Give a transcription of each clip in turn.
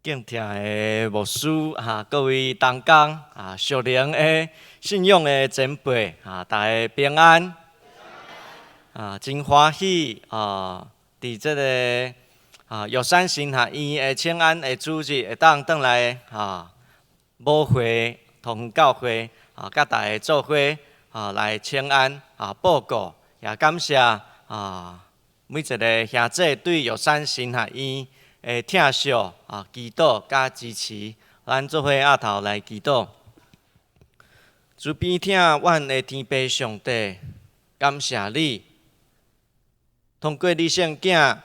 敬听的牧师各位同工属灵的信仰的前辈大家平安真欢喜伫这个玉山神学院的请安的主日会当转来母会同教会甲大家做伙来请安报告，也感谢每一个兄弟对玉山神学院听惜祈祷甲支持，咱做伙压头来祈祷。主边听阮的天父上帝，感谢你，通过你圣囝，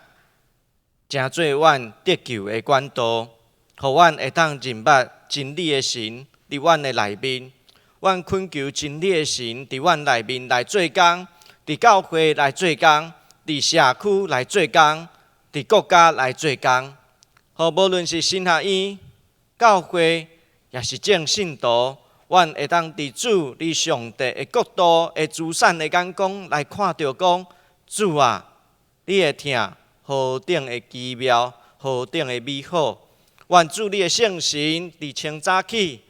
成做阮得救的管道，互阮会当认捌真理的神伫阮的内面。阮恳求真理的神伫阮内面来做工，伫教会来做工，伫社区来做工，伫国家来做工。互无论是神学院、教会，也是正信徒，阮会当伫主你上帝的国度的慈善的眼光来看到讲，主啊，你的疼何等的奇妙，何等的美好。愿主你的圣神伫清早起，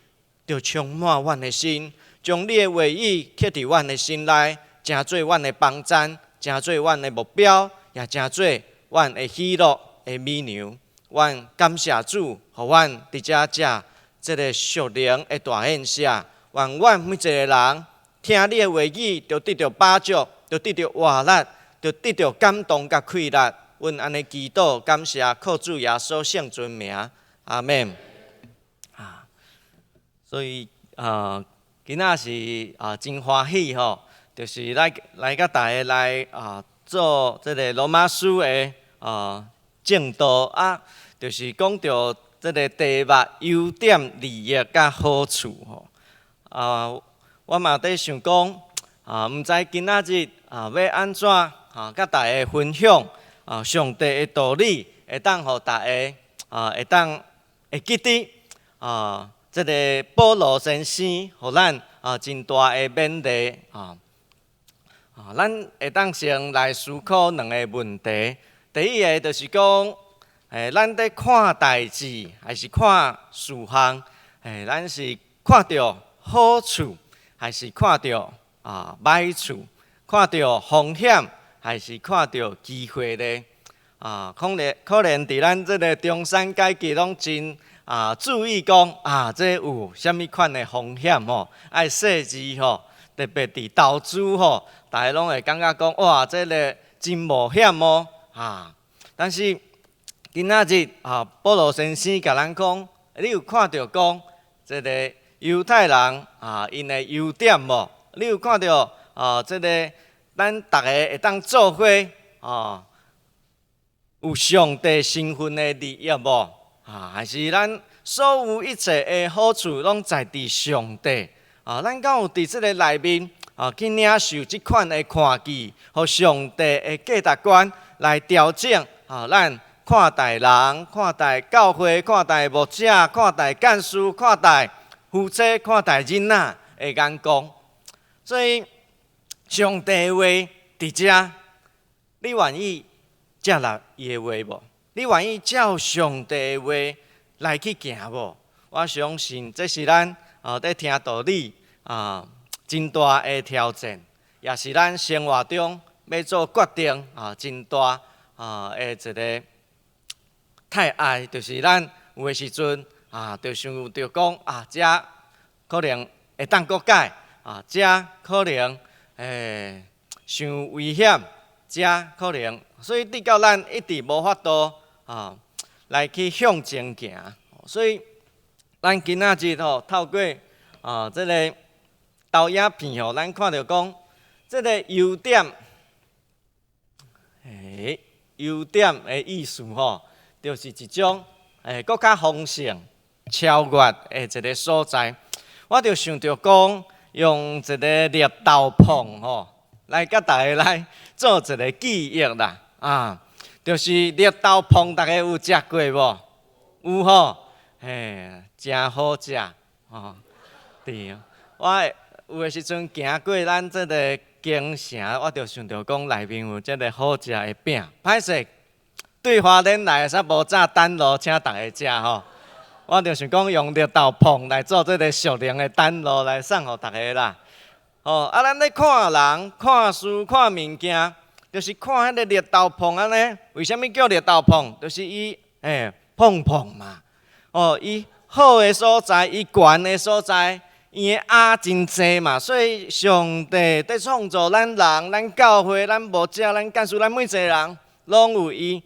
就充满阮的心，将你的话语刻伫阮的心内，成做阮的帮赞，成做阮的目标，也成做阮的喜乐的美牛。阮感谢主，互阮伫遮食这个属灵的大宴席。愿阮每一个人听你的话语，就得到帮助，就得到活力，就得到感动甲快乐。阮安尼祈祷，感谢靠主耶稣圣尊名，阿门。所以今仔是真欢喜吼，就是来甲大家来做这个罗马书的正道就是讲到这个题目优点、利益甲好处吼。我嘛在想讲毋知今仔日要安怎甲大家分享上帝的道理，会当互大家会记得这个保罗先生，互咱真大的勉励咱会当先来思考两个问题。第一个就是讲，咱在看代志还是看事项，咱是看到好处还是看到歹处，看到风险还是看到机会呢？可能伫咱这个中产阶级拢真注意讲这有啥物款的风险吼，爱细致吼，特别伫投资吼，大家拢会感觉讲哇，这个真冒险哦但是今仔日保罗先生甲咱讲，你有看到讲这个犹太人因的优点无？你有看到这个咱大家会当做伙有上帝身份的利益无？还是咱所有一切的好处拢在伫上帝咱敢有伫这个内面去领受即款的看见，互上帝的价值观来调整咱看待人、看待教会、看待牧者、看待干事、看待夫妻、看待囡仔的眼光。所以上帝的话伫遮，你愿意接纳伊的话无？你愿意照上帝的话来去行无？我相信这是咱在听道理真大的挑战，也是咱生活中要做决定真大的一个太爱，就是咱有的时阵就想着讲这可能会当搁改这可能伤危险，这可能，所以直到咱一直无法度来去向前行。所以咱今仔日透过这个投影片咱看到讲这个优点，优点的意思就是一种更较丰盛、超越的一个所在。我就想着讲，用一个绿豆碰来甲大家来做一个记忆啦就是绿豆碰，大家有食过无？有真好食对。我有的时阵行过咱这个京城，我就想着讲内面有这个好食的饼。歹势，对花莲来煞无早等路，请大家食我就想讲用绿豆椪来做这个属灵的单路来送互大家啦。咱咧看人、看书、看物件，就是看迄个绿豆椪安尼。为什么叫绿豆椪？就是伊碰碰嘛。伊好的所在，伊悬的所在，伊的芽真济嘛。所以上帝在创造咱人、咱教会、咱牧者、咱教师、咱每一个人，拢有伊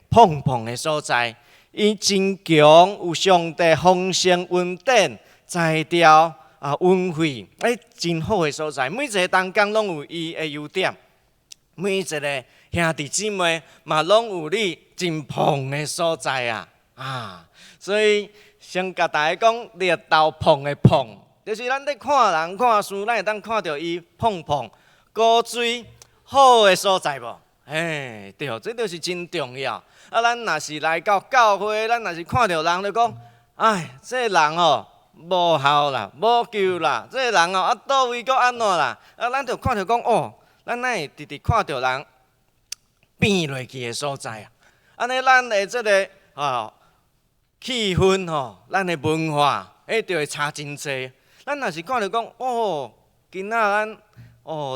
碰碰的所在。伊真强，有上帝丰盛恩典、才调。恩惠，真好的所在，每一个同工拢有伊的优点，每一个兄弟姊妹嘛拢有你真棒的所在啊！所以先甲大家讲，绿豆椪的椪，就是咱咧看人看书，咱会当看到伊碰碰高水好的所在无？对，这就是真重要。咱若是来到教会，咱若是看到人就讲，这个人无效啦，无救啦！这个人倒位搁安怎啦？咱就看着讲咱哪会直直看着人变落去的所在安尼咱的这个气氛咱的文化就会差真济。咱若是看着讲今仔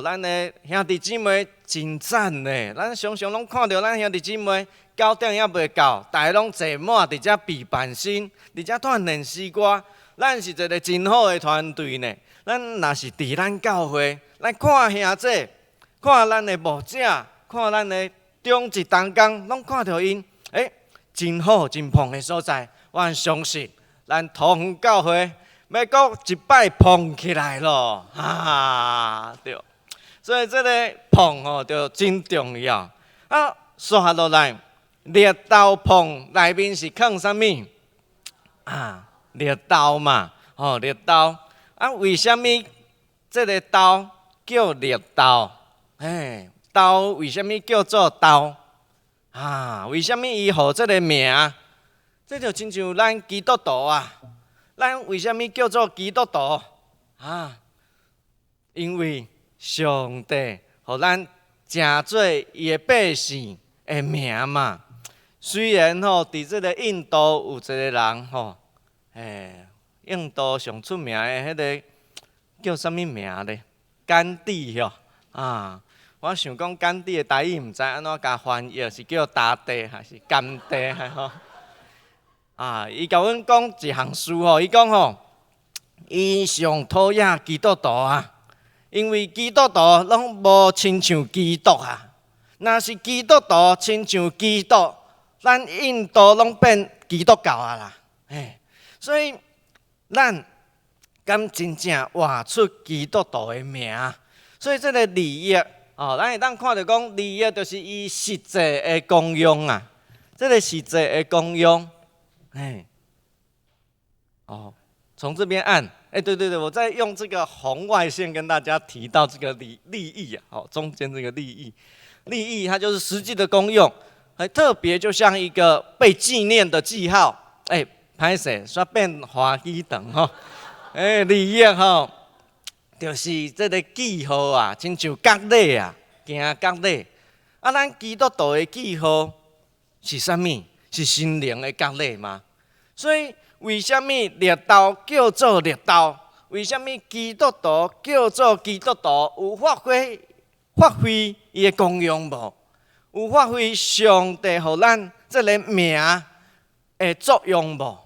咱的兄弟姊妹真赞呢！咱常常拢看着咱兄弟姊妹9点还袂到，大家拢坐满伫遮备办心，伫遮锻炼诗歌。咱是一个真好的团队呢。咱若是伫咱教会，咱看兄弟，看咱的牧者，看咱的中职同工，拢看到因真好真棒的所在。我相信咱桃园教会要搁一摆碰起来咯，对。所以这个碰就真重要。刷落来，绿豆椪内面是放啥物？绿豆嘛，绿豆为什么这个豆叫绿豆？豆为什么叫做豆？为什么伊予这个名？这就亲像咱基督徒咱为什么叫做基督徒？因为上帝予咱正做伊的百姓的名嘛。虽然伫这个印度有一个人印度上出名的迄个叫啥物名咧？甘地我想讲甘地的台语毋知安怎甲翻译，是叫达地还是甘地伊甲阮讲一项事伊讲伊上讨厌基督徒因为基督徒拢无亲像基督若是基督徒亲像基督，咱印度拢变基督教啦。所以咱敢真正活出基督徒的名，所以这个利益咱会当看到讲利益就是伊实际的功用这个实际的功用，从这边按，对，我在用这个红外线跟大家提到这个利益中间这个利益它就是实际的功用，特别就像一个被纪念的记号，歹势，煞变花枝肠利益就是这个记号亲像角礼行角礼。咱基督徒的记号是啥物？是心灵的角礼嘛。所以为什么绿豆叫做绿豆？为什么基督徒叫做基督徒？有发挥伊的功用无？有发挥上帝予咱这个名的作用无？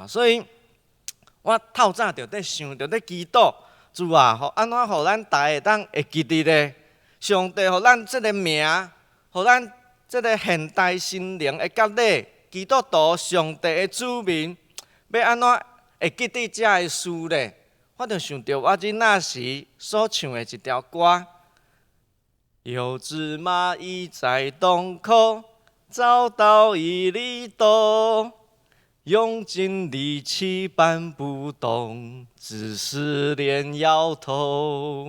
所以我透早就在想，就在祈祷，主安怎予咱大家会记得咧？上帝予咱这个名，予咱这个现代心灵的角礼，基督徒上帝的子民，要安怎会记得这个事咧？我就想到我囡仔时所唱的一条歌：有只蚂蚁在洞口找到一粒豆。用尽力气搬不动，只是脸摇头。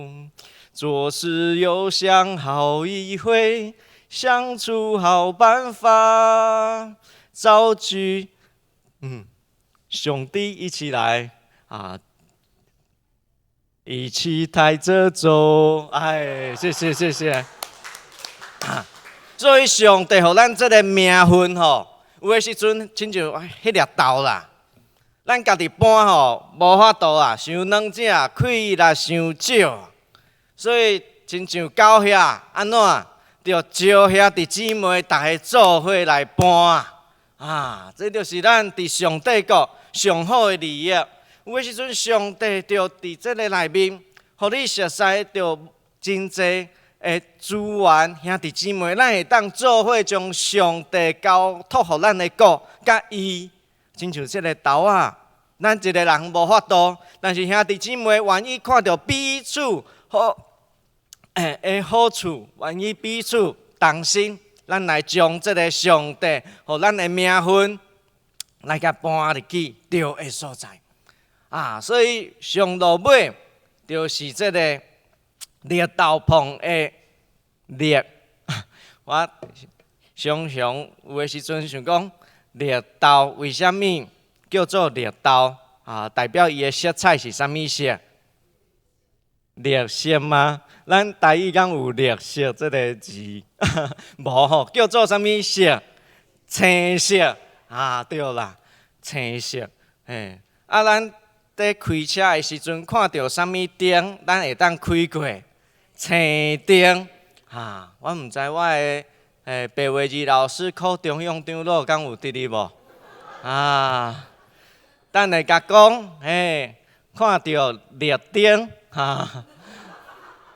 做事又想好一回，想出好办法，召集兄弟一起来一起抬着走。谢谢。所以上帝予咱这个名分有诶时阵，亲像迄粒豆啦，咱家己搬吼无法度啊，伤软只，开力伤少，所以亲像狗遐安怎，着招兄弟姊妹逐个做伙来搬啊！这就是咱伫上帝国上好诶利益。有诶时阵，上帝着伫即个内面，互你熟悉着真济诶资源，兄弟姊妹，咱会当做伙将上帝交托互咱诶国甲伊，亲像即个豆啊，咱一个人无法度，但是兄弟姊妹愿意看到彼此好诶好处，愿意彼此同心，咱来将即个上帝互咱诶名分来甲搬入去对诶所在啊！所以上落尾就是即个绿豆棚的绿，我常常有诶时阵想讲，绿豆为虾米叫做绿豆啊？代表伊诶色彩是啥物色？绿色吗？咱台语讲有绿色这个字，无吼，叫做啥物色？青色啊，对啦，青色。嘿，啊，咱在开车的时阵看到啥物灯，咱会当开过。青灯啊，我毋知我的白话字老师考中央长老敢有得哩无？啊，等下甲讲，看到绿灯哈，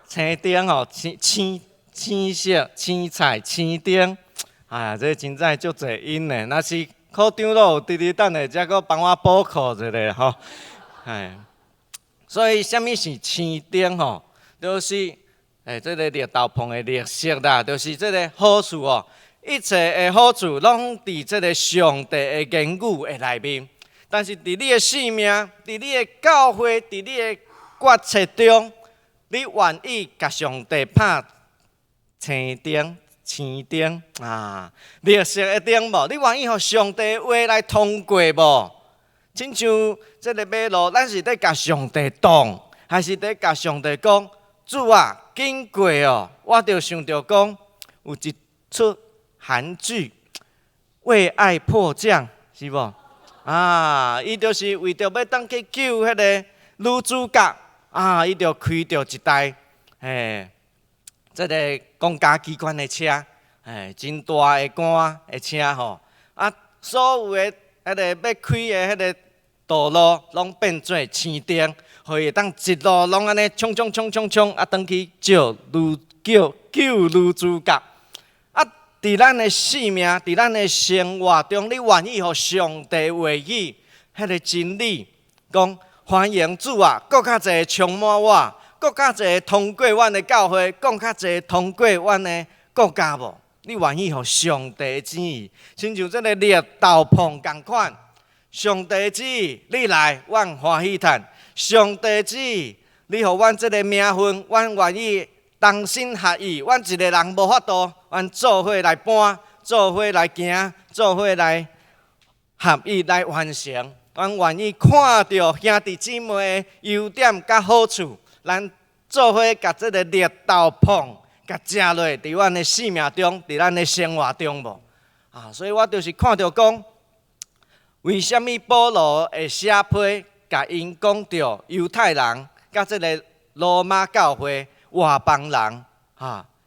青灯吼，青色、青菜、青灯，哎呀，这真正足侪音呢。若是考长老有得哩，等下才阁帮我补课一下吼。所以什么是青灯吼？就是这个绿豆棚的绿色啦，就是这个好处哦。一切的好处拢伫这个上帝的言语的内面。但是伫你的性命，伫你的教会，伫你的决策中，你愿意甲上帝拍青灯、青灯啊？绿色的灯无？你愿意互上帝的话来通过无？亲像这个马路，咱是在甲上帝动，还是在甲上帝讲？主啊，经过哦，我就想着讲，有一出韩剧《为爱迫降》，是无？啊，伊就是为着要当去救迄个女主角啊，伊就开着一台这个公家机关的车，真大的官的车吼，啊，所有的迄个要开的迄个道路拢变做青灯。可以当一路拢安尼冲，啊，转去救女主角。啊，伫咱的性命，伫咱的生活中，你愿意互上帝话语迄个真理，讲欢迎主啊，搁较侪充满我，搁较侪通过阮的教会，搁较侪通过阮的国家无？你愿意互上帝的旨意，亲像这个绿豆棚共款，上帝的旨意，你来，阮欢喜叹。上帝旨意，你互阮即个名分，阮愿意同心合意。阮一个人无法度，阮做伙来搬，做伙来行，做伙来合意来完成。阮愿意看到兄弟姊妹的优点甲好处，咱做伙甲即个绿豆棚甲食落，伫阮的生命中，伫咱的生活中无啊。所以我就是看到讲，为虾米保罗会写批？甲因讲到犹太人甲即个罗马教会外邦人，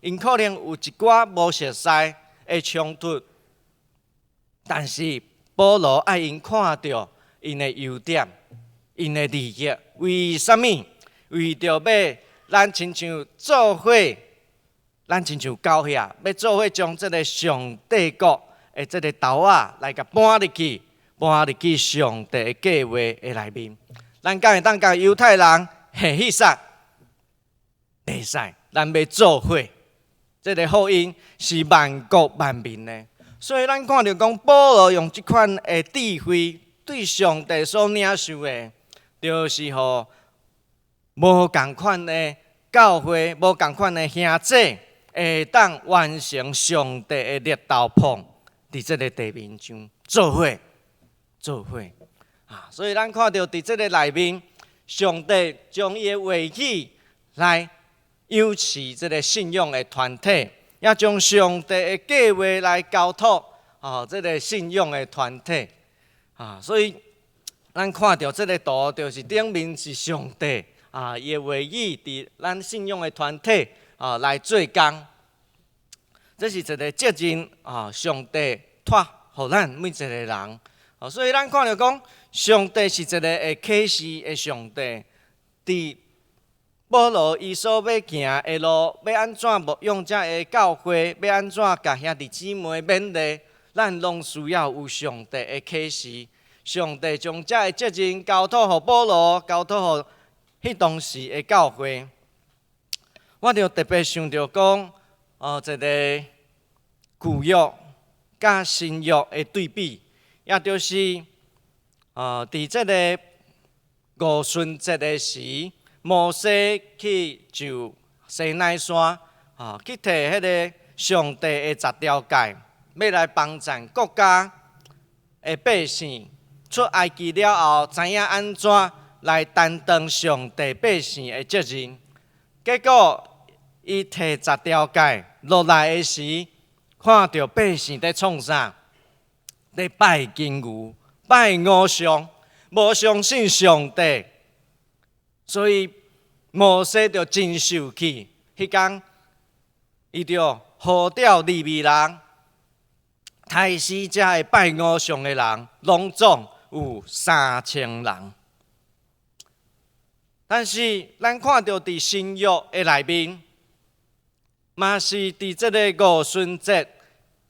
因可能有一寡无熟悉的冲突，但是保罗爱因看到因的优点，因的利益，为什么？为着要咱亲像做伙，咱亲像教会啊，要做伙将即个上帝国的即个豆仔来甲搬入去。搬入去上帝的计划的内面，咱敢会当甲犹太人下迄杀？袂使，咱要做伙。这个福音是万国万民的，所以咱看到讲保罗用这款的智慧对上帝所领受的，就是互无共款的教会、无共款的兄弟，会当完成上帝的绿豆棚，伫这个地面上做伙。所以咱看到伫这个内面，上帝将伊的话语来养持这个信仰的团体，也将上帝的计划来交托这个信仰的团体所以咱看到这个图，就是顶面是上帝伊的话语伫咱信仰的团体来做工。这是一个责任上帝托予咱每一个人。所以咱看到讲，上帝是一个会启示的上帝。伫保罗伊所要行的路，要安怎牧养这个教会，要安怎甲兄弟姊妹勉励，咱拢需要有上帝的启示。上帝将这个责任交托予保罗，交托予迄当时的教会。我就特别想到讲，一个旧约甲新约的对比，也就是伫这个五旬节的时，摩西去就西奈山去摕迄个上帝的十条诫，要来帮助国家的百姓出埃及了后，知影安怎来担当上帝百姓的责任。结果伊摕十条诫落来的时，看到百姓在创啥？在拜金牛、拜偶像，无相信上帝，所以摩西就真受气。迄天，伊就呼召利未人，太死者的拜偶像的人，拢总有3000人。但是咱看到伫新约的内面，嘛是伫这个五旬节，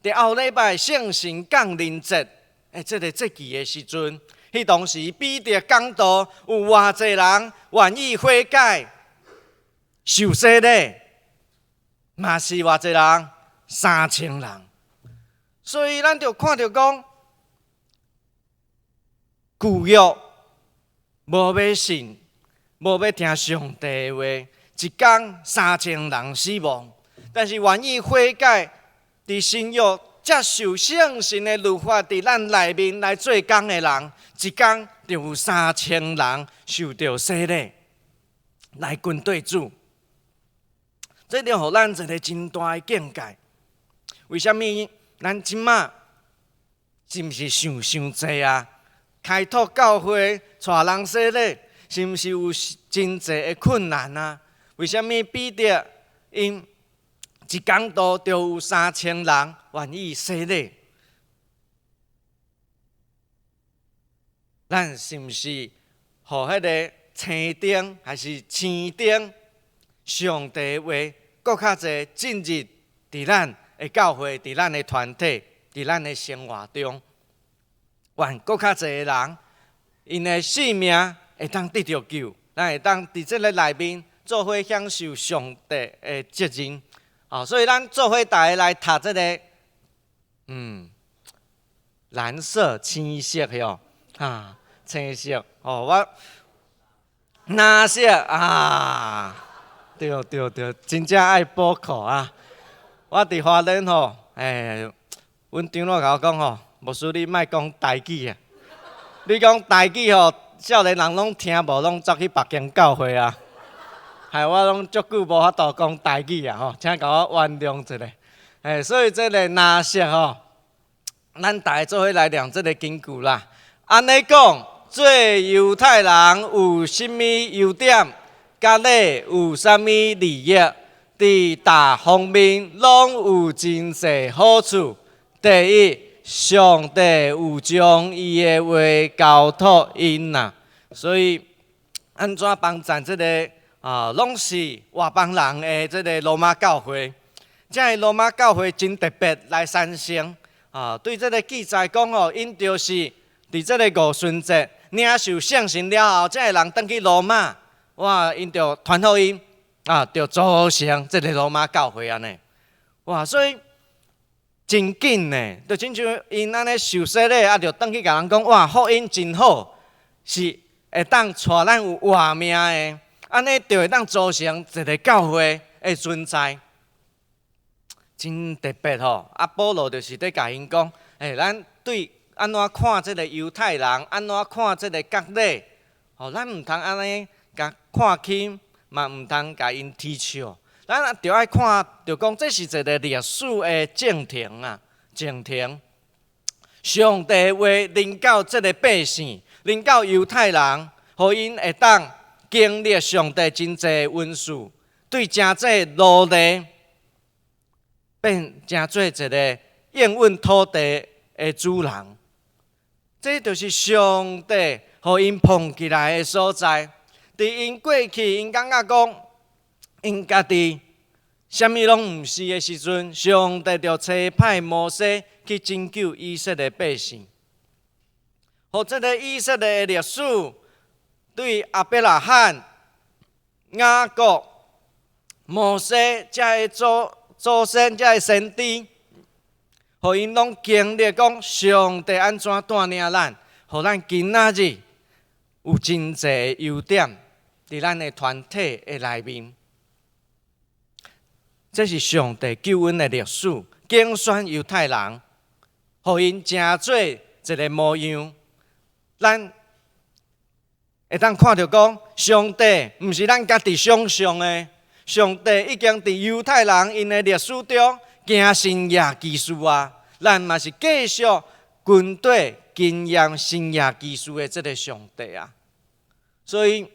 伫后礼拜圣神降临节，这个节期的时阵，迄当时彼得讲道，有偌济人愿意悔改、受洗礼，嘛是偌济人，3000人。所以咱就看到讲，旧约无要信，无要听上帝的话，一天3000人死亡。但是愿意悔改，伫新约接受圣神的律法，伫咱内面来做工的人，一天就有3000人受到洗礼，来跟对主。这就互咱一个真大的境界。为什么咱即马是毋是想济啊？开拓教会，带人洗礼，是毋是有真济的困难啊？为什么彼得因一讲道就有3000人愿意洗礼？咱是毋是互迄个青灯还是青灯？上帝话搁较侪进入伫咱的教会、伫咱的团体、伫咱的生活中，愿搁较侪人，因的性命会当得到救，咱会当伫这个内面做伙享受上帝的责任。所以咱做伙大家来读这个，蓝色、青色哟，青色，我蓝色对，真正爱补课啊！我伫花莲阮长老甲我讲牧师你莫讲台语啊，你讲台语少年人拢听无，拢走去别间教会啊。害我拢足久无法度讲台语啊！请甲我原谅一下。所以这个蓝色咱大家做伙来念这个经句啦。安尼讲，做犹太人有甚物优点？甲你有啥物利益？伫大方面拢有真侪好处。第一，上帝有将伊的话交托因呐，所以安怎帮助这个？拢是外邦人的这个罗马教会，这个罗马教会真特别来产生对这个记载讲因就是伫这个五旬节领受圣神了后，这个人返去罗马，因就传福音就组成这个罗马教会安尼。所以真紧呢，就亲像因安尼受洗礼就返去甲人讲福音真好，是会当带咱有活命的。安尼就会当组成一个教会的存在，真特别保罗就是在甲因讲，咱对安怎看这个犹太人，安怎看这个割礼，咱唔通安尼甲看轻，嘛唔通甲因踢笑，咱就爱看，就讲这是一个历史的正庭啊，正庭。上帝话临到这个百姓，临到犹太人，互因会当经历上帝真济恩赐，对真济努力，变成做一个应允土地的主人。这就是上帝互因捧起来的所在。伫因过去，因感觉讲，因家己啥物拢毋是的时阵，上帝就差派摩西去拯救以色列百姓。互这个以色列的历史，对亚伯拉罕、雅各、摩西这个祖先、这个先知，互因拢经历讲上帝安怎带领咱，互咱今仔日有真济优点伫咱的团体的内面。这是上帝救恩的历史，竞选犹太人，互因成做一个模样。咱会当看到讲，上帝毋是咱家己想象的，上帝已经伫犹太人因的历史中行新约奇事啊。咱嘛是继续军队经验新约奇事的这个上帝啊。所以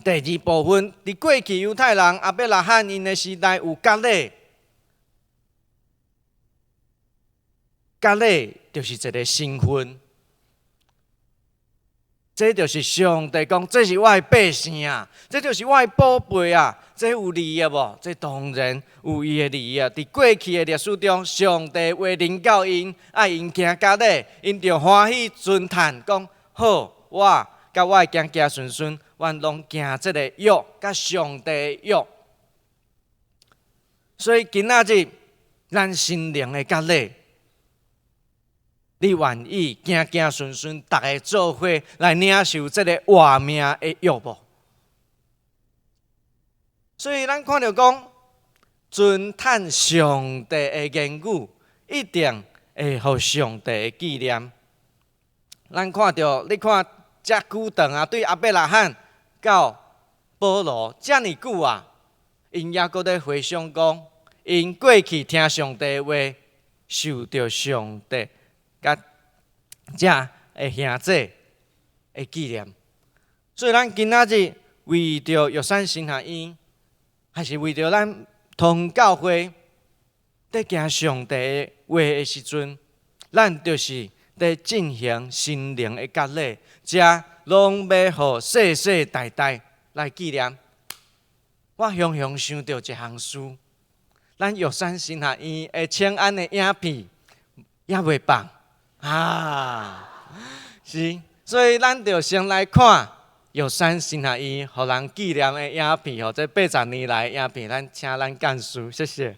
第二部分，伫过去犹太人亚伯拉罕因的时代有割礼，割礼就是一个身份。这就是上帝讲，这是我的百姓啊，这就是我的宝贝啊，这有利益无？这当然有伊的利益。伫过去的历史中，上帝为临到因，爱因行割礼，因就欢喜尊叹，讲好，我甲我的囝囝孙孙，阮拢行这个约，甲上帝的约。所以今仔日，咱心灵的割礼。你愿意囝囝孙孙大家做伙来领受这个活命的约无？所以咱看到讲，尊叹上帝的言语，一定会互上帝的纪念。咱看到，你看遮久长啊，对亚伯拉罕到保罗遮尔久啊，因也搁在回想讲，因过去听上帝的话，受到上帝。甲这的兄弟的纪念，所以咱今仔日为着约山神学院，还是为着咱同教会在行上帝的话的时阵，咱就是在进行心灵的割礼，这拢要互世世代代来纪念。我常常想到一项事，咱约山神学院的请安的影片也袂放。是，所以咱就先来看玉山神学院互人纪念的影片，这80年来的影片，咱请咱干事，谢谢。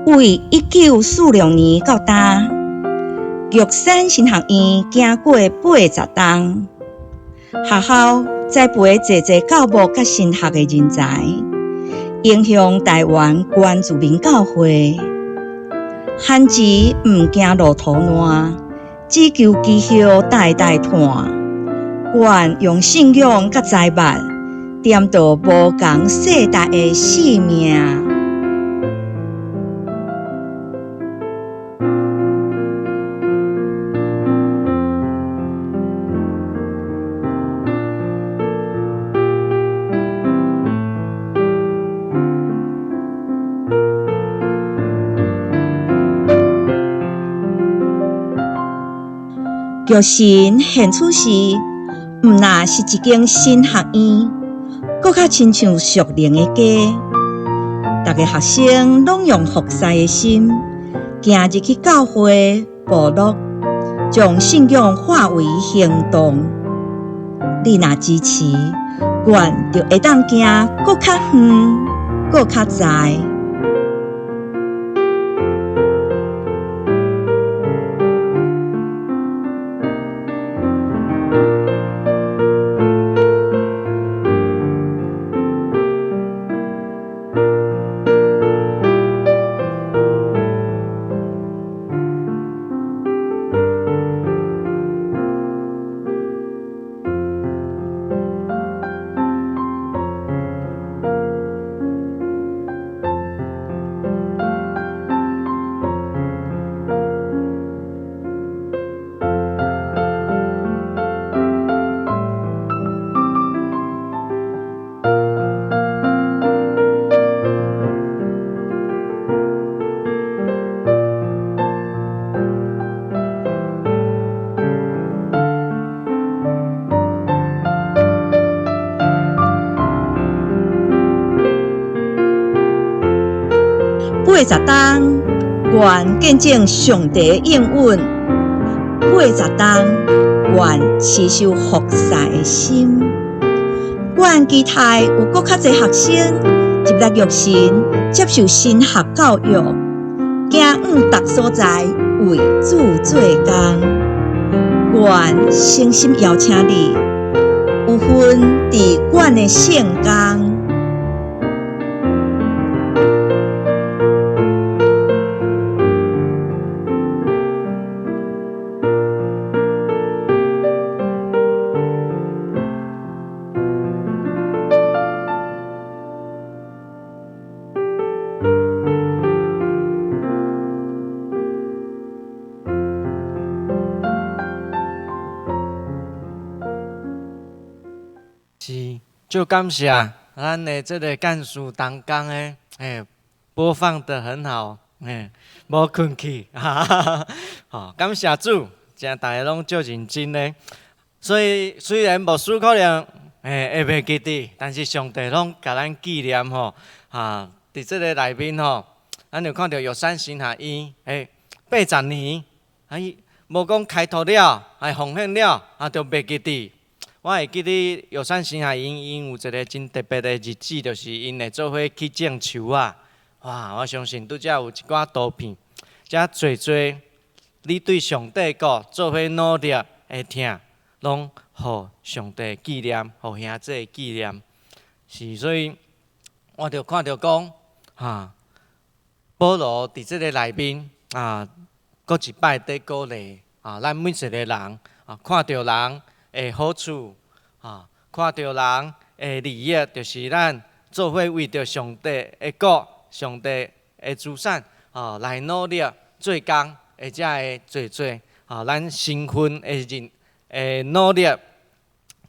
为1946年到今，玉山神学院行过80冬，学校栽培济教牧甲神学的人才。影响台湾原住民教会，汉字毋惊路途烂，只求基效代代传。愿用信仰甲财物，点到无共世代的使命。玉神现此时，毋那是一间新学院，搁较亲像属灵的家。逐个学生拢用服侍的心，行入去教会部落，将信仰化为行动。你若支持，愿就会当行搁较远，搁较dài。80天，愿见证上帝应允；80天，愿持守服侍的心。愿期待有更较侪学生入力育神，接受神学教育，行往各所在为主做工。愿诚心邀请你，有份伫阮的圣工。是，就感谢咱的这个干事当工的，播放得很好，无困去，哈哈哈。好，感谢主，真大家拢足认真的。所以虽然牧师可能会袂记得，但是上帝拢甲咱纪念吼，伫这个内面吼，咱就看到玉山神学院，80年，无讲开拓了，奉献了，就袂记得。我会记得玉山神学院因有一个真特别的日子，就是因会做伙去种树啊。哇！我相信拄则有一寡图片，遮侪你对上帝国做伙努力的听，拢互上帝纪念，互兄弟纪念。是，所以我就看到讲，保罗伫即个内面搁一摆在鼓励咱每一个人看到人的好处看到人的利益，就是咱做伙为着上帝的国、上帝的资产来努力做工，或者会做咱身份的努力，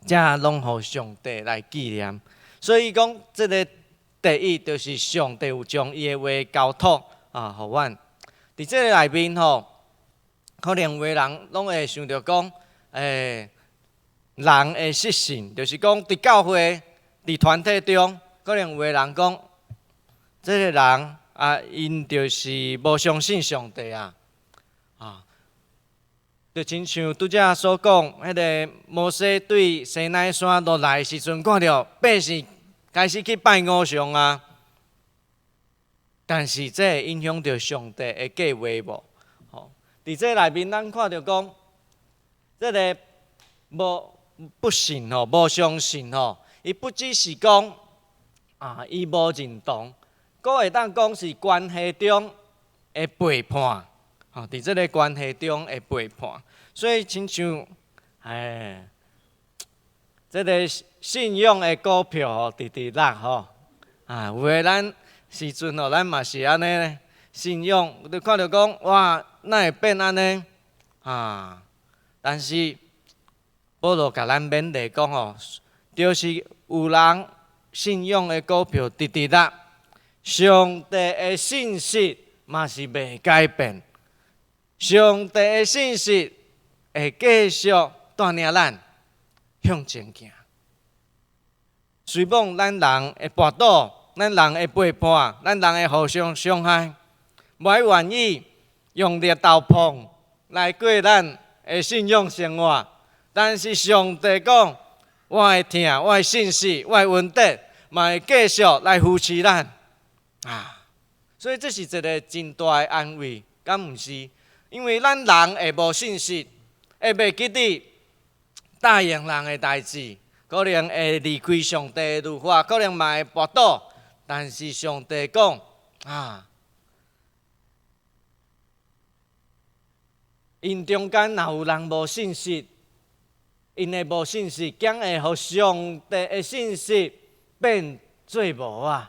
才拢互上帝来纪念。所以讲，这个第一就是上帝有将伊的话交托互阮。伫这个内面可能有的人拢会想着讲，人的习性，就是讲伫教会、伫团体中，可能有的人讲，这个人因就是无相信上帝就亲像拄则所讲，迄个摩西对西奈山落来的时阵，看到百姓开始去拜偶像但是这会影响到上帝的计划无？伫这内面，咱看到讲，这个不信无相信伊不只是讲伊无认同，佫会当讲是关系中的背叛。伫这个关系中的背叛，所以亲像这个信仰的股票直落有诶咱时阵咱嘛是安尼信仰，就看到讲哇，哪会变安尼但是保罗甲咱勉励讲就是有人信仰的股票直落，上帝的信息嘛是袂改变。上帝的信息会继续带领咱向前行。虽望咱人会跋倒，咱人会背叛，咱人会互相伤害，无愿意用力斗碰来过咱的信仰生活。但是上帝讲，我会听，我会信息，我会稳定，嘛会继续来扶持咱所以这是一个真大的安慰，敢毋是？因为咱人会无信息，会袂记得答应人的代志，可能会离开上帝的律法，可能嘛会跋倒。但是上帝讲因中间若有人无信息，因的无信息，将会互上帝的信息变做无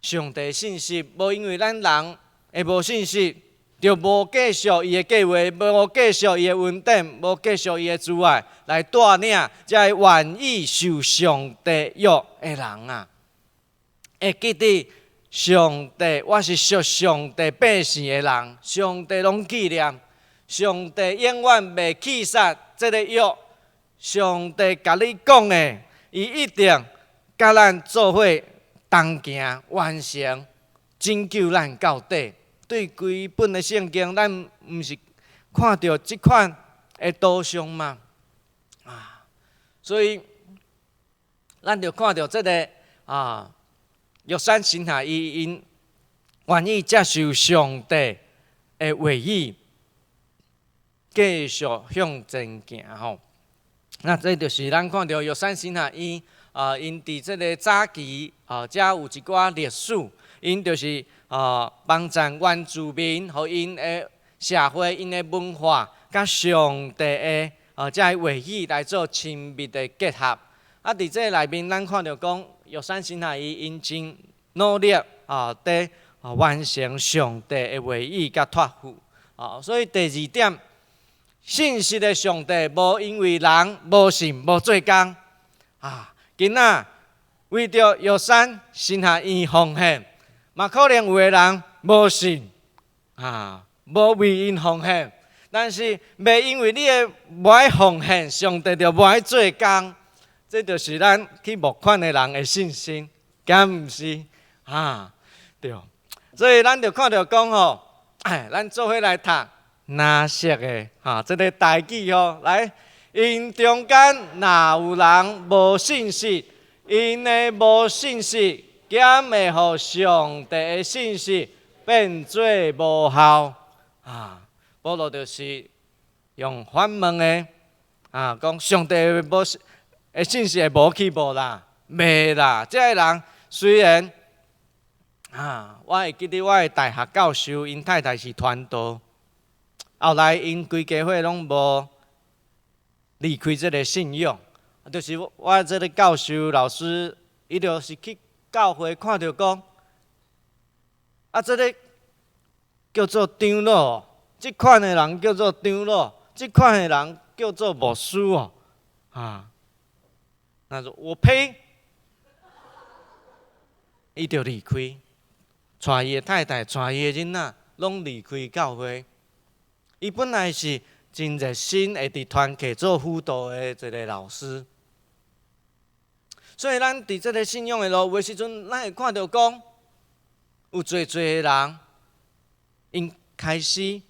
上帝的信息无因为咱人的无信息。就无继续伊的计划，无继续伊的稳定，无继续伊的阻碍来带领这愿意受上帝约的人会记得上帝，我是属上帝百姓的人，上帝拢纪念，上帝永远袂弃杀这个约，上帝甲你讲的，伊一定甲咱做伙同行完成拯救咱到底。对规本的圣经，咱毋是看到即款的图像吗？所以咱就看到这个约瑟神下因愿意接受上帝的话语，继续向前行吼。那这就是咱看到约瑟神下因伫这个早期遮有一寡历史，因就是帮助原住民，互因的社会、因的文化，甲上帝的遮个话语来做亲密的结合。伫这内面，咱看到讲约瑟神下因真努力伫完成上帝的话语甲托付。所以第二点，信实的上帝无因为人无信无做工今仔为着约瑟神下因奉献，嘛可能有个人无信无为因奉献，但是袂因为你的无爱奉献，上帝就无爱做工。这就是咱去募款的人的信心，敢毋是？对。所以咱就看到讲咱做伙来读拿色的这个台语来，因中间若有人无信息，因的无信息减会互上帝的信息变做无效保罗就是用反问的讲上帝无的信息会无去无啦？袂啦！这个人虽然我会记得我的大学教授，因太太是传道，后来因规家伙拢无离开这个信仰。就是我这个教授老师，伊就是去教会看到讲，这个叫做长老，这款的人叫做长老，这款的人叫做牧师那说我呸！伊就离开，带伊的太太，带伊的囡仔，拢离开教会。伊本来是真热心，会伫团契做辅导的一个老师。所以咱伫这个信仰的路的时阵，咱会看到讲，有侪的人，因开始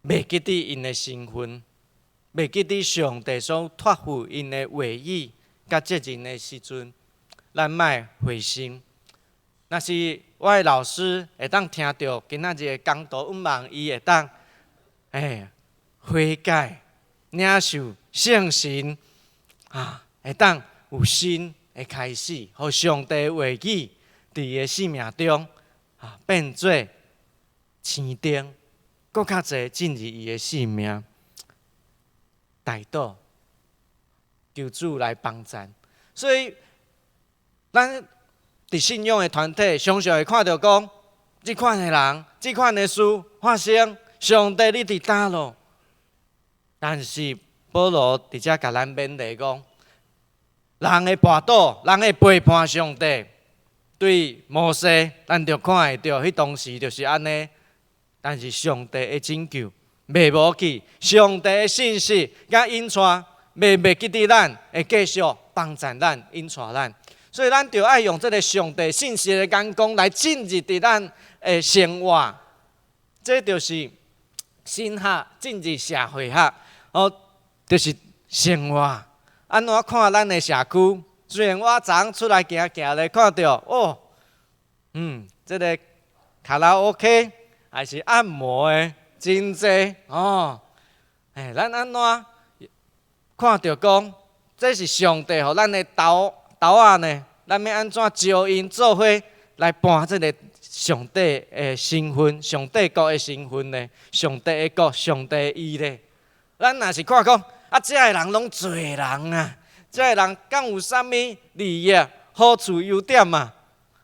袂记得因的身份。袂记得上帝所托付因的话语甲责任的时阵，咱莫灰心。若是我的老师会当听到今仔日的讲道，阮望伊会当悔改、领受圣神会当有新的开始，互上帝的话语伫伊的生命中变做青灯，搁较侪进入伊的生命。代祷，求主来帮助。所以，咱伫信仰的团体，常常会看到讲，即款的人、即款的事发生，上帝你伫倒咯？但是保罗伫遮甲咱勉励讲，人会跋倒，人会背叛上帝。对摩西，咱就看会到，迄当时就是安尼。但是上帝的拯救袂无去，上帝的信息甲引带袂记得咱，会继续帮助咱、引带咱。所以咱就爱用这个上帝信息的眼光来进入伫咱的生活。这就是神学进入社会学，就是生活。安怎看咱的社区？虽然我昨昏出来行行咧，看到这个卡拉 OK 还是按摩的。真济咱安怎看到讲，这是上帝互咱的斗仔呢？咱要安怎招因做伙来办这个上帝的身份、上帝国的身份呢？上帝的国、上帝的义呢？咱若是看讲这个人拢罪人这个人敢有啥物利益、好处、优点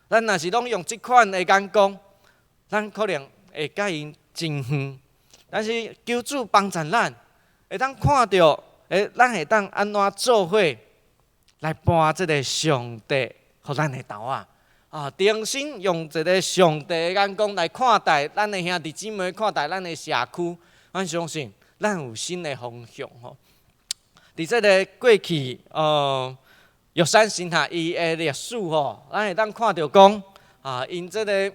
咱若是拢用这款的眼光，咱可能会甲因争远。但是求主帮助咱，会当看到，咱会当安怎做伙来搬这个上帝，互咱的斗重新用一个上帝的眼光来看待咱的兄弟姊妹，看待咱的社区。咱相信咱有新的方向伫这个过去，约瑟神学伊的历史咱会当看到讲，因这个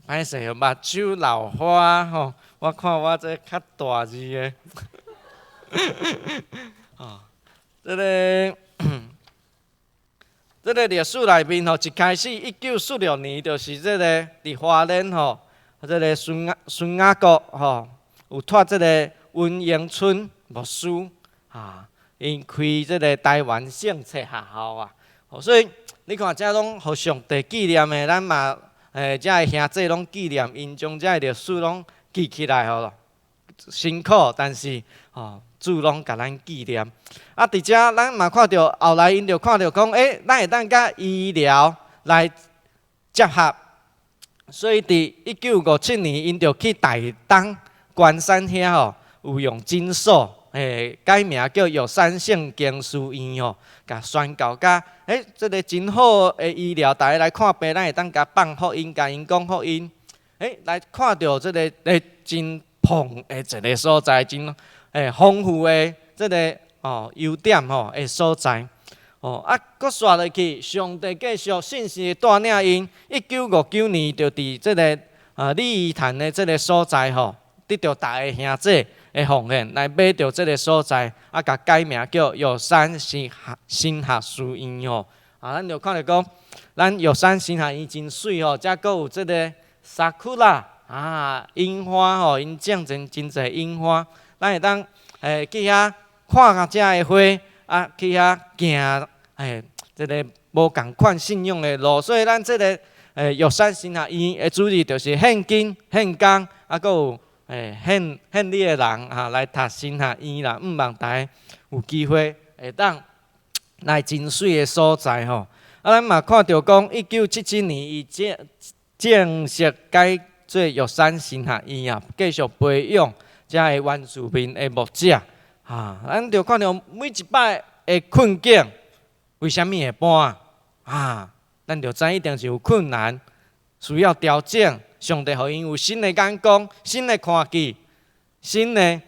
歹势目睭老花吼，我看我这较大字的，这个这个历史内面吼，一开始1946年就是这个伫花莲吼，这个孙雅国吼有托这个温永春牧师因开这个台湾圣册学校啊，所以你看这拢互上帝纪念的，咱嘛这个兄弟拢纪念因将这个历史拢记起来咯，辛苦，但是主拢甲咱纪念。伫遮咱嘛看到后来因就看到讲，咱会当甲医疗来结合，所以伫1957年因就去台东关山遐有用诊所，改名叫药山圣经书院甲宣告甲这个真好的医疗，大家来看病，咱会当甲放福音，甲因讲福音，来看到这个真棒的一个所在，真丰富的这个优点的所在。搁刷落去，上帝继续信心带领因。1959年就伫这个鲤鱼潭的这个所在得到大个兄弟的奉献，来买到这个所在，甲改名叫药山新学书院咱就看到讲，咱药山新学院真水则搁有这个sakura樱花因种真侪樱花，咱会当去遐看下遮的花，去遐行这个无共款信仰的路，所以咱这个药山新学院的主旨就是献金、献工，搁有献你的人来读新学院啦，望大家有机会会当来真水的所在咱嘛看到讲，1977年伊正式改做药山新学院继续培养遮个原住民的牧者咱就看到每一摆的困境，为虾米会搬咱就知一定是有困难，需要调整。上帝互因有新的眼光、新的看见、新的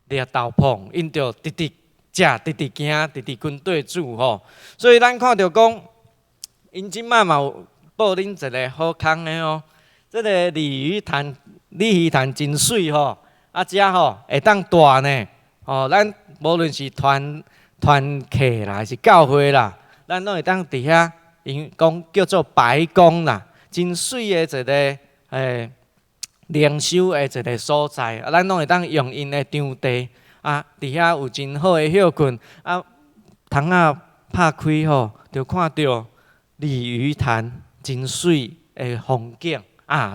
掠斗篷，因就直直食、直直行、直直跟对主所以咱看到讲，因即摆嘛有报恁一个好康的这个鲤鱼潭真水遮会当大呢咱无论是团客啦，还是教会啦，咱拢会当伫遐，因讲叫做白宫啦。真水的一个灵修的一个所在，咱拢会当用因的场地伫遐有真好的休困窗拍开就看到鲤鱼潭真水的风景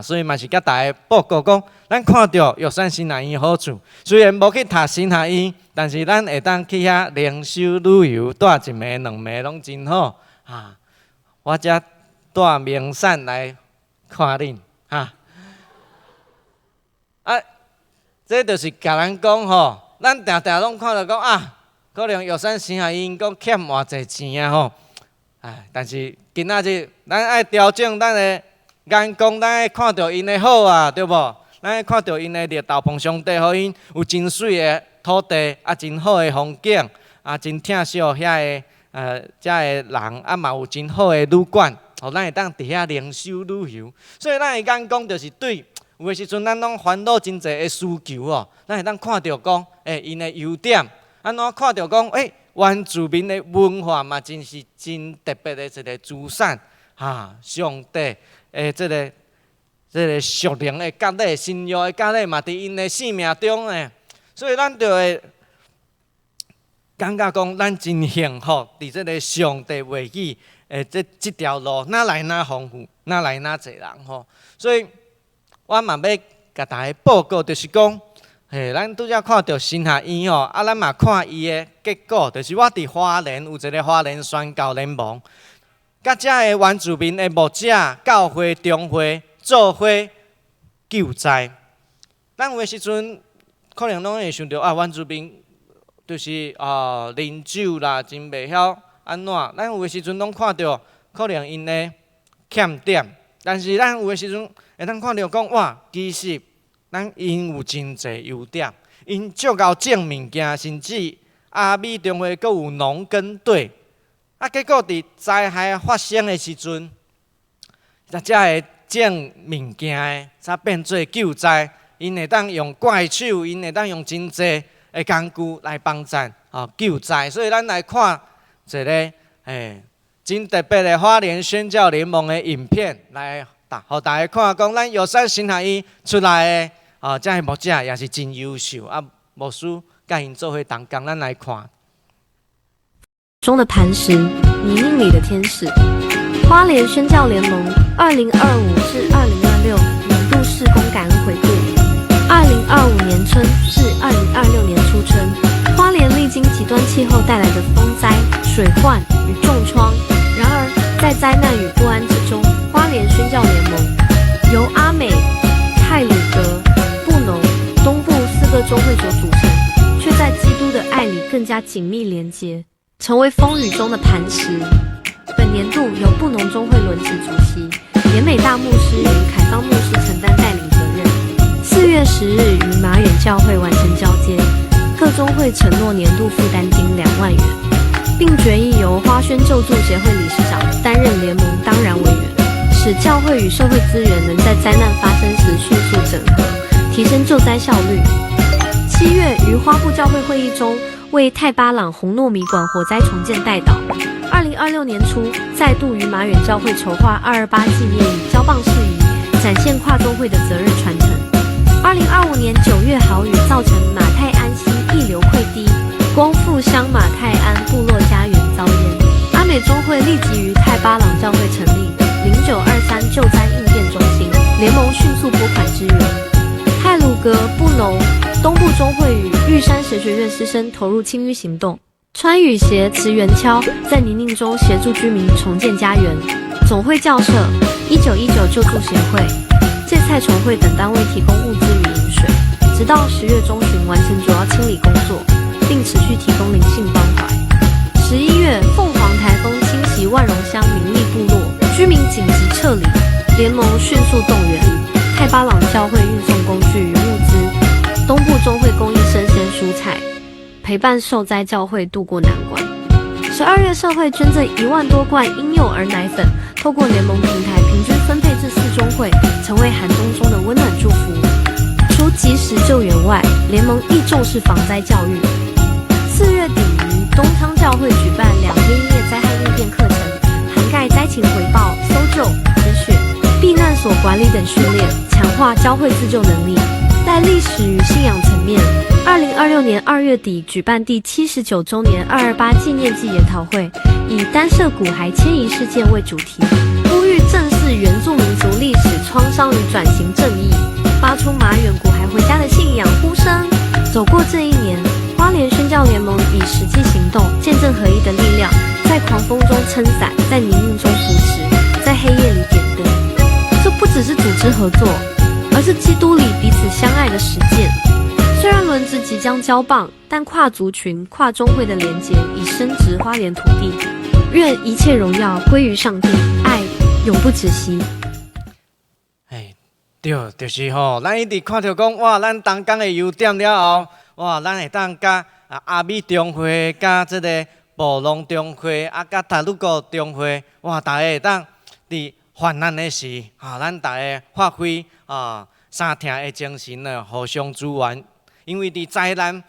所以嘛是甲大家报告讲，咱看到药山新学院好处，虽然无去读新学院，但是咱会当去遐灵修旅游，带一暝两暝拢真好我遮带名产来看恁这就是甲咱讲咱定定拢看到讲可能药山新学院讲欠偌济钱但是今仔日咱爱调整咱的眼光，咱爱看到因的好对无？咱爱看到因的掠斗篷，上帝互因有真水的土地真好的风景真疼惜遐个遮个人嘛有真好的旅馆。咱会当伫遐灵修旅游，所以咱的眼光就是对有的时阵咱拢烦恼真侪的需求咱会当看到讲，因的优点，安怎看到讲，原住民的文化嘛，真是真特别的一个资产上帝这个属灵的教理、信仰的教理嘛，伫因的生命中所以咱就会感觉讲，咱真幸福，伫这个上帝话语。这条路哪来哪丰富，哪来哪侪人所以我嘛要甲大家报告，就是讲，咱拄则看到新学院咱嘛看伊的结果，就是我伫花莲有一个花莲宣教联盟，甲遮的原住民的牧者、教会、中会做伙救灾。咱有的时阵可能拢会想到原住民就是啉酒啦，真袂晓。安怎？咱有的时阵拢看到可能因的欠点，但是咱有的时阵会当看到讲其实咱因有真侪优点，因足够种物件，甚至阿美中会阁有农耕队结果伫灾害发生的时阵，才会种物件的，才变做救灾。因会当用怪手，因会当用真济的工具来帮助救灾。所以咱来看一个真特别的花莲宣教联盟的影片，来互大家看，讲咱药山神学院出来的这些牧者也是真优秀啊！牧师甲因做伙同工，咱来看。中的磐石，泥泞里的天使。花莲宣教联盟2025至2026年度事工感恩回顾。2025年春至2026年初春，花莲历经极端气候带来的风灾、水患与重创。然而，在灾难与不安之中，花莲宣教联盟由阿美、太鲁阁、布农、东部4个宗会所组成，却在基督的爱里更加紧密连结，成为风雨中的磐石。本年度由布农宗会轮值主席严美大牧师与凯芳牧师承担带领责任。4月10日与马远教会完成交接，各宗会承诺年度负担金2万元，并决议由花宣救助协会理事长担任联盟当然委员，使教会与社会资源能在灾难发生时迅速整合，提升救灾效率。7月于花布教会会议中为太巴朗红糯米馆火灾重建代祷。2026年初再度于马远教会筹划228纪念与交棒事宜，展现跨宗会的责任传承。2025年9月豪雨造成马太安溪溢流溃堤，光复乡马太安部落家园遭淹，阿美宗会立即于太巴朗教会成立0923救灾应变中心，联盟迅速拨款支援。太鲁阁、布农、东部宗会与玉山神学院师生投入清淤行动，穿雨鞋、持圆锹，在泥泞中协助居民重建家园。总会教社、1919救助协会、芥菜重会等单位提供物资与饮水，直到10月中旬完成主要清理工作，并持续提供灵性关怀。11月，凤凰台风侵袭万荣乡民利部落，居民紧急撤离，联盟迅速动员太巴朗教会运送工具与物资，东部宗会供应生鲜蔬菜，陪伴受灾教会度过难关。12月，社会捐赠1万多罐婴幼儿奶粉，透过联盟平台平均分配至4宗会，成为寒冬中的温暖祝福。除及时救援外，联盟亦重视防灾教育。4月底于东昌教会举办2天1夜灾害应变课程，涵盖灾情回报、搜救、止血、避难所管理等训练，强化教会自救能力。在历史与信仰层面，2026年2月底举办第79周年228纪念季研讨会，以单涉骨骸迁移事件为主题，呼吁正视原住民族历史创伤与转型正义，发出马远骨骸回家的信仰呼声。走过这一年，花莲宣教联盟以实际行动见证合一的力量，在狂风中撑伞，在泥泞中扶持，在黑夜里点灯。这不只是组织合作，而是基督里彼此相爱的实践。虽然轮值即将交棒，但跨族群、跨宗会的连结已深植花莲土地。愿一切荣耀归于上帝，爱永不止息。对，就是咱一直看到讲，哇，咱东港的优点了后，哇，咱会当甲阿美中会、甲这个布农中会、甲塔鲁阁中会，哇，大家会当伫患难的时，咱大家发挥三听的精神呢，互相支援。因为伫灾难，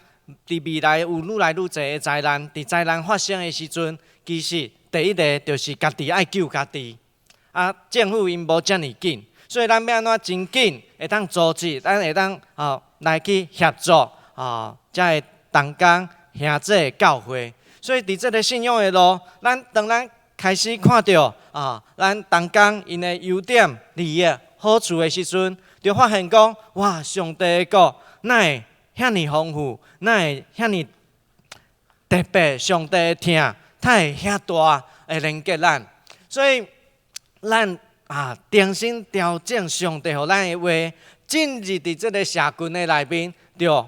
伫未来有愈来愈侪的灾难，伫灾难发生的时阵，其实第一个就是家己爱救家己。政府因无遮尔紧。所以咱要安怎真紧会当组织，咱会当来去协助才会同工兄弟教会。所以伫这个信仰的路，当咱开始看到咱同工因的优点、利益、好处的时阵，就发现讲，哇，上帝的国哪会遐尼丰富，哪会遐尼特别？上帝的疼，哪会遐大会连接咱？所以咱重新调整上帝予咱的话，进入伫这个社群的内面，就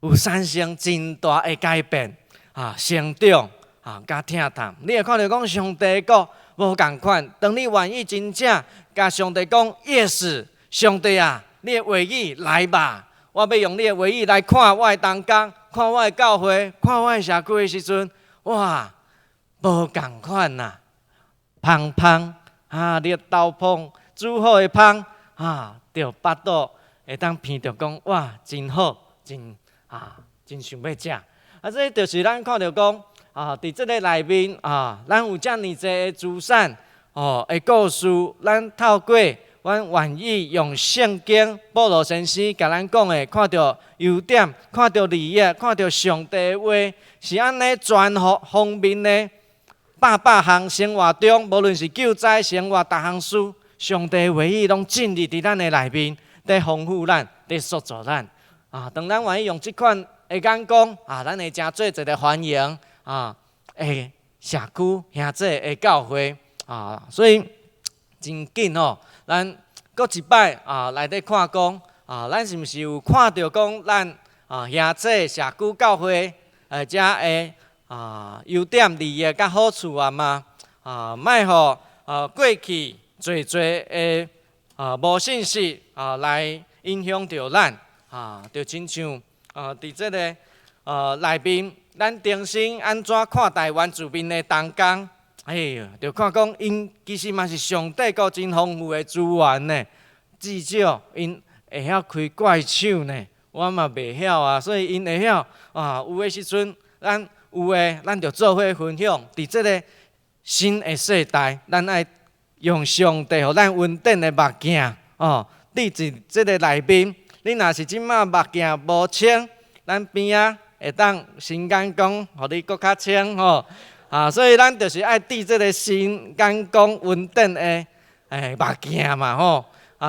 有产生真大的改变成长甲疼痛。你会看到讲上帝的国无共款，当你愿意真正甲上帝讲 yes， 上帝啊，你的话语来吧，我要用你的话语来看我的同工，看我的教会，看我的社区的时阵，哇，无共款呐，芳芳。热豆腐煮好的芳着巴肚会当闻着讲哇，真好，真想要食。这就是咱看到讲伫这个内面咱有遮尔济的资产的故事，咱透过阮愿意用圣经保罗先生甲咱讲的，看到优点，看到利益，看到上帝的话，是安尼全方面的百项生活中，无论是救灾生活各项事，上帝的话语拢进入伫咱的内面，在丰富咱，在塑造咱。当咱愿意用即款的眼光咱会真做一个欢迎的社区兄弟的教会所以真紧咱搁一摆来底看讲咱是毋是有看到讲咱兄弟社区教会遮的优点、利益甲好处嘛？莫互过去侪的无信息来影响着咱就亲像伫即个内面，咱重新安怎看待原住民的同工？就看讲因其实嘛是上帝个真丰富的资源呢，至少因会晓开怪手呢，我嘛袂晓所以因会晓有的时阵咱有诶，咱就做伙分享。伫即个新的世代，咱爱用上帝互咱稳定的目镜滴进即个内面。你若是即马目镜无清，咱边仔会当新眼光，互你搁较清所以咱就是爱滴即个新眼光稳定的目镜嘛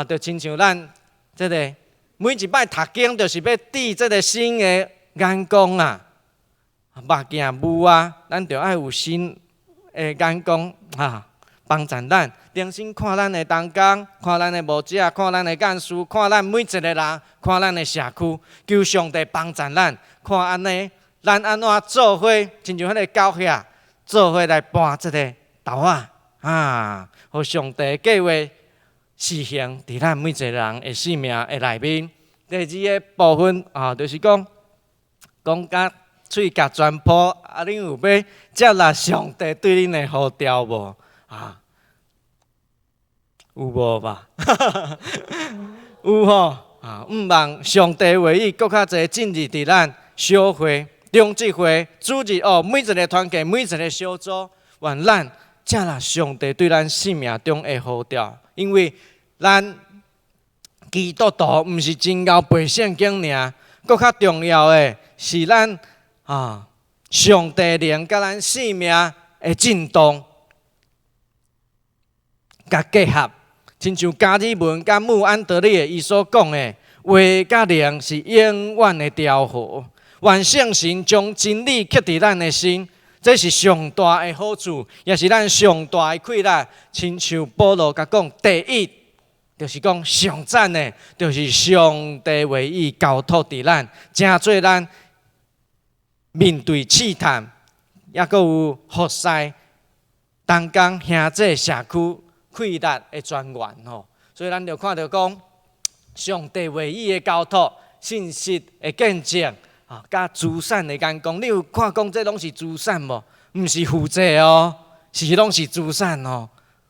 就亲像咱即个每一摆读经，就是要滴即个新的眼光目镜雾咱就爱有新的眼光帮助咱重新看咱的同工，看咱的牧者，看咱的干事，看咱每一个人，看咱的社区，求上帝帮助咱，看安尼，咱安怎做伙，亲像迄个狗遐，做伙来搬即个豆互上帝的计划实行伫咱每一个人的生命的内面。第二个部分就是讲甲喙甲全破恁有要接纳上帝对恁的呼召无有无吧？有毋望上帝话语搁较侪进入伫咱小会、中职会、主日每一个团契、每一个小组，愿咱接纳上帝对咱生命中的呼召，因为咱基督徒毋是真够背圣经尔，搁较重要的是咱上帝灵甲咱生命的震动甲结合。亲像加尔文甲穆安德烈伊所讲的，话甲灵是永远的调和。愿圣神将真理刻伫咱的心，这是上大的好处，也是咱上大的快乐。亲像保罗甲讲，第一就是讲上赞的，就是上帝话语交托伫咱，真做咱面对试探，也阁有服侍同工兄弟社区快乐的泉源所以咱就看到讲，上帝话语的交托、信息的见证甲资产的眼光，你有看讲这拢是资产无？毋是负债是拢是资产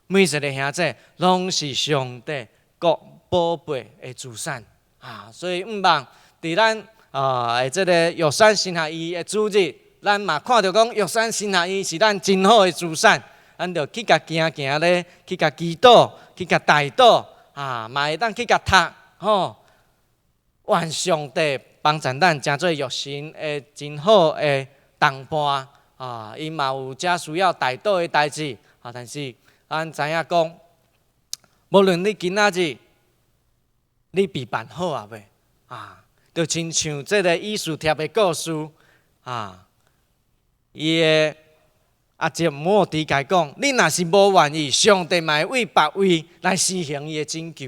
每一个兄弟拢是上帝国宝贝的资产所以毋望伫咱这个玉山新学院的主日，咱嘛看到讲玉山新学院是咱真好的资产。咱就去甲行咧，去甲祈祷，去甲代祷嘛会当去甲读愿上帝帮助咱，真做玉神的真好的同伴因嘛有遮需要代祷的代志但是咱知影讲，无论你今仔日你备办好未就亲像这个以斯帖的故事伊的节摩底甲讲，你若是无愿意，上帝嘛会为别位来施行伊的拯救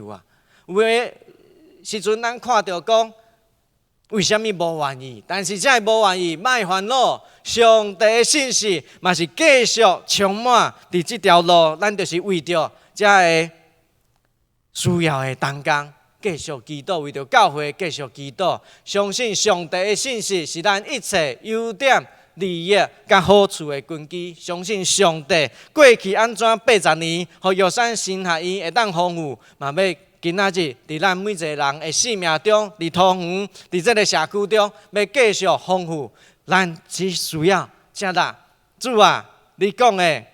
有的时阵，咱看到讲，为什么无愿意？但是这无愿意，莫烦恼。上帝的信息嘛是继续充满伫这条路，咱就是为着这个需要的同工，继续祈祷，为着教会继续祈祷，相信上帝的信息是咱一切优点、利益、甲好处的根基。相信上帝过去安怎80年，互玉山新学院会当丰富，嘛要今仔日伫咱每一个人的生命中，伫桃园，伫这个社区中，要继续丰富。咱只需要这啦，主啊，你讲的，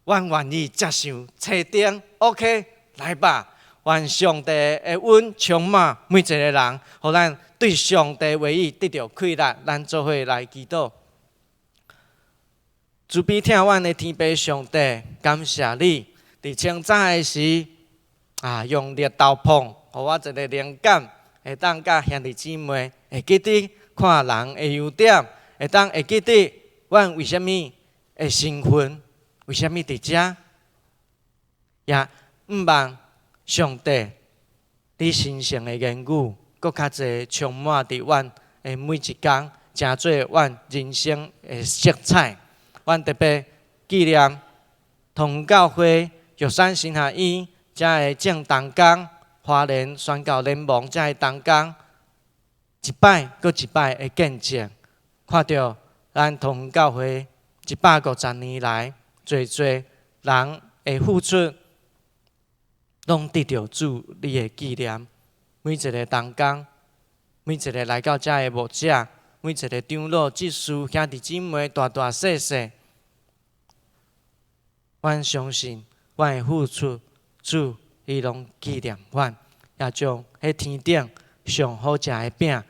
阮愿意接受册顶 ，OK， 来吧。愿上帝的恩充满每一个人，互咱对上帝话语得到快乐。咱做伙来祈祷。慈悲听阮的天父上帝，感谢你伫清早的时用热豆碰，互我一个灵感，会当甲兄弟姊妹会记得看人的优点，会记得阮为虾米的身份，为虾米伫遮，也毋望。上帝，你神圣的言语，搁较侪充满伫阮的每一天，成做阮人生的色彩。阮特别纪念同教会玉山神学院遮的正同工，花莲宣教联盟遮的同工，一摆搁一摆的见证，看到咱同教会150年来，侪人的付出。拢得到主你的纪念，每一个同工，每一个来到遮的牧者，每一个长老、执事、兄弟姊妹，大大小小，阮相信，阮的付出，主伊拢纪念阮，也将迄天顶上好食的饼，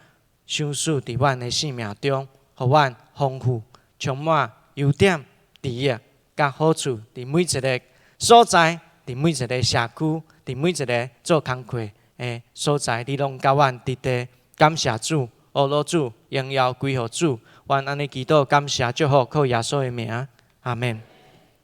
赏赐伫阮的生命中，互阮丰富、充满优点、利益、甲好处，伫每一个所在。伫每一个社区，伫每一个做工课的所在，你拢甲阮直地感谢主、阿罗主、荣耀归互主。阮安尼祈祷、感谢、祝福，靠耶稣的名，阿门。